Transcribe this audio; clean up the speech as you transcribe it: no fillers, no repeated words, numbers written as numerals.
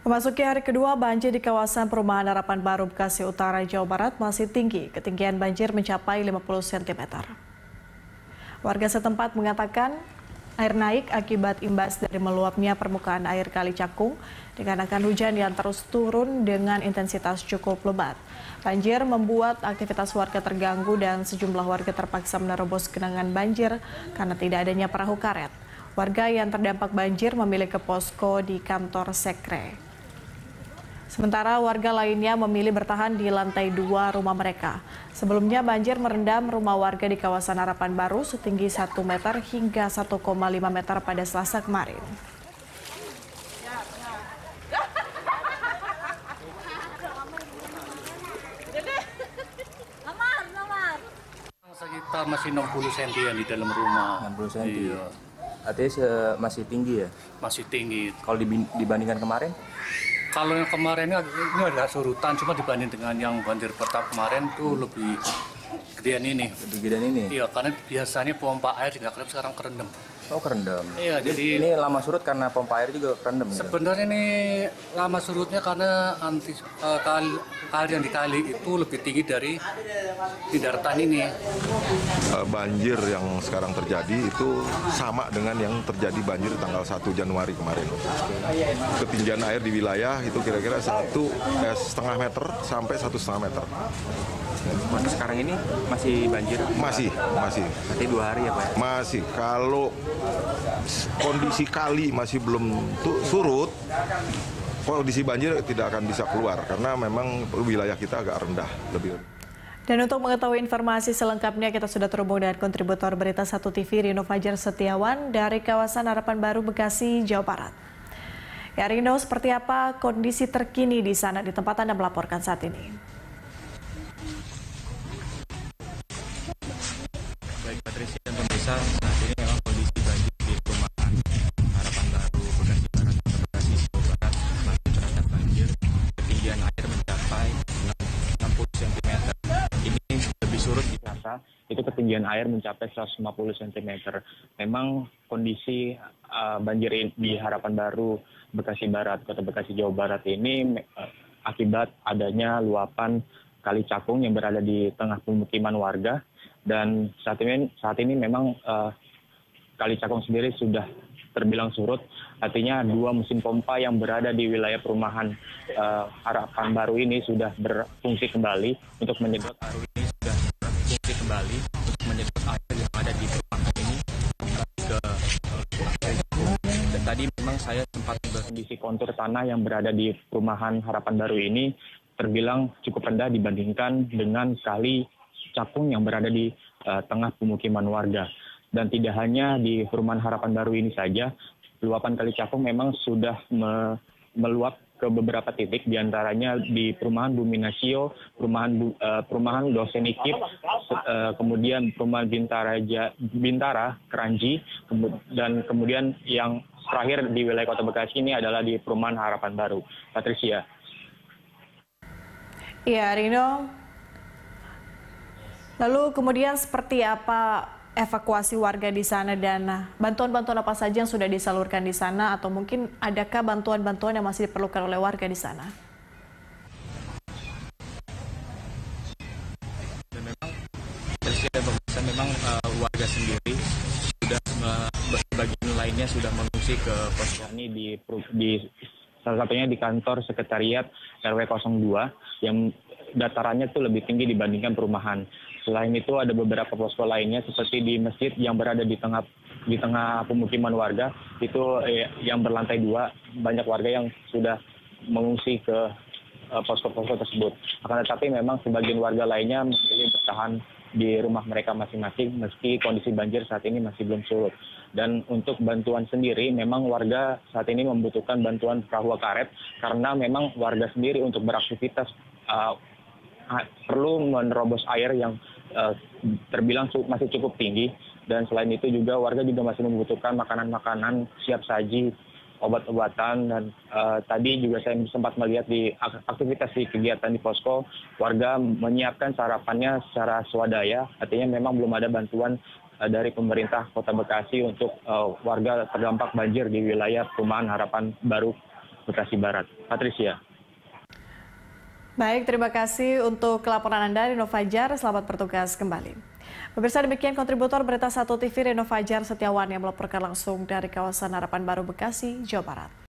Memasuki hari kedua, banjir di kawasan perumahan Harapan Baru, Bekasi Utara, Jawa Barat masih tinggi. Ketinggian banjir mencapai 50 cm. Warga setempat mengatakan air naik akibat imbas dari meluapnya permukaan air Kali Cakung dikarenakan hujan yang terus turun dengan intensitas cukup lebat. Banjir membuat aktivitas warga terganggu dan sejumlah warga terpaksa menerobos genangan banjir karena tidak adanya perahu karet. Warga yang terdampak banjir memilih ke posko di kantor Sekre. Sementara warga lainnya memilih bertahan di lantai 2 rumah mereka. Sebelumnya banjir merendam rumah warga di kawasan Harapan Baru setinggi 1 meter hingga 1,5 meter pada Selasa kemarin. Sekitar masih 60 cm di dalam rumah. 60 cm. Iya. Artinya masih tinggi ya? Masih tinggi. Kalau dibandingkan kemarin? Kalau yang kemarin ini agak surutan, cuma dibanding dengan yang banjir pertama kemarin tuh lebih gedean ini. Lebih gedean ini? Iya, karena biasanya pompa air di Naklep sekarang kerendam. Oh, kerendam. Iya, jadi ini lama surut karena pompa air juga kerendam. Sebenarnya ini lama surutnya karena kali yang dikali itu lebih tinggi dari di daratan ini. Banjir yang sekarang terjadi itu sama dengan yang terjadi banjir tanggal 1 Januari kemarin. Ketinggian air di wilayah itu kira-kira 1,5 meter sampai 1,5 meter. Sekarang ini masih banjir? Masih. Berarti 2 hari ya Pak? Masih. Kalau kondisi kali masih belum surut, kondisi banjir tidak akan bisa keluar karena memang wilayah kita agak rendah. Dan untuk mengetahui informasi selengkapnya kita sudah terhubung dengan kontributor Berita 1 TV Rino Fajar Setiawan dari kawasan Harapan Baru, Bekasi, Jawa Barat. Ya Rino, seperti apa kondisi terkini di sana di tempat Anda melaporkan saat ini? Baik Patricia dan pemirsa, saat ini memang kondisi banjir di perumahan Harapan Baru, Bekasi Barat, Bekasi, Jawa Barat masih terendam banjir. Ketinggian air mencapai 60 cm. Ini lebih surut di Selasa, itu ketinggian air mencapai 150 cm. Memang kondisi banjir di Harapan Baru, Bekasi Barat, Kota Bekasi, Jawa Barat ini akibat adanya luapan Kali Cakung yang berada di tengah pemukiman warga. Dan saat ini memang Kali Cakung sendiri sudah terbilang surut, artinya 2 mesin pompa yang berada di wilayah perumahan Harapan Baru ini sudah berfungsi kembali untuk menyedot air yang ada di perumahan ini ke dan tadi memang saya sempat berkondisi kontur tanah yang berada di perumahan Harapan Baru ini terbilang cukup rendah dibandingkan dengan Kali Cakung yang berada di tengah pemukiman warga. Dan tidak hanya di perumahan Harapan Baru ini saja, luapan Kali Cakung memang sudah meluap ke beberapa titik, diantaranya di perumahan Buminasio, perumahan Dosen Ikip, kemudian perumahan Bintara, Keranji, dan kemudian yang terakhir di wilayah Kota Bekasi ini adalah di perumahan Harapan Baru. Patricia. Iya, Rino. Lalu kemudian seperti apa evakuasi warga di sana dan bantuan-bantuan apa saja yang sudah disalurkan di sana atau mungkin adakah bantuan-bantuan yang masih diperlukan oleh warga di sana? Dan memang warga sendiri sudah sebagian lainnya sudah mengungsi ke posko ini di salah satunya di kantor sekretariat RW 02 yang datarannya itu lebih tinggi dibandingkan perumahan. Selain itu ada beberapa posko lainnya seperti di masjid yang berada di tengah pemukiman warga, itu yang berlantai 2, banyak warga yang sudah mengungsi ke posko-posko tersebut. Akan tetapi memang sebagian warga lainnya memilih bertahan di rumah mereka masing-masing meski kondisi banjir saat ini masih belum surut. Dan untuk bantuan sendiri memang warga saat ini membutuhkan bantuan perahu karet karena memang warga sendiri untuk beraktivitas perlu menerobos air yang terbilang masih cukup tinggi. Dan selain itu juga warga juga masih membutuhkan makanan-makanan siap saji, obat-obatan, dan tadi juga saya sempat melihat di aktivitas di kegiatan di posko, warga menyiapkan sarapannya secara swadaya, artinya memang belum ada bantuan dari pemerintah Kota Bekasi untuk warga terdampak banjir di wilayah perumahan Harapan Baru Bekasi Barat. Patricia. Baik, terima kasih untuk laporan Anda, Rino Fajar. Selamat bertugas kembali. Pemirsa, demikian kontributor Berita 1 TV Rino Fajar Setiawan yang melaporkan langsung dari kawasan Harapan Baru, Bekasi, Jawa Barat.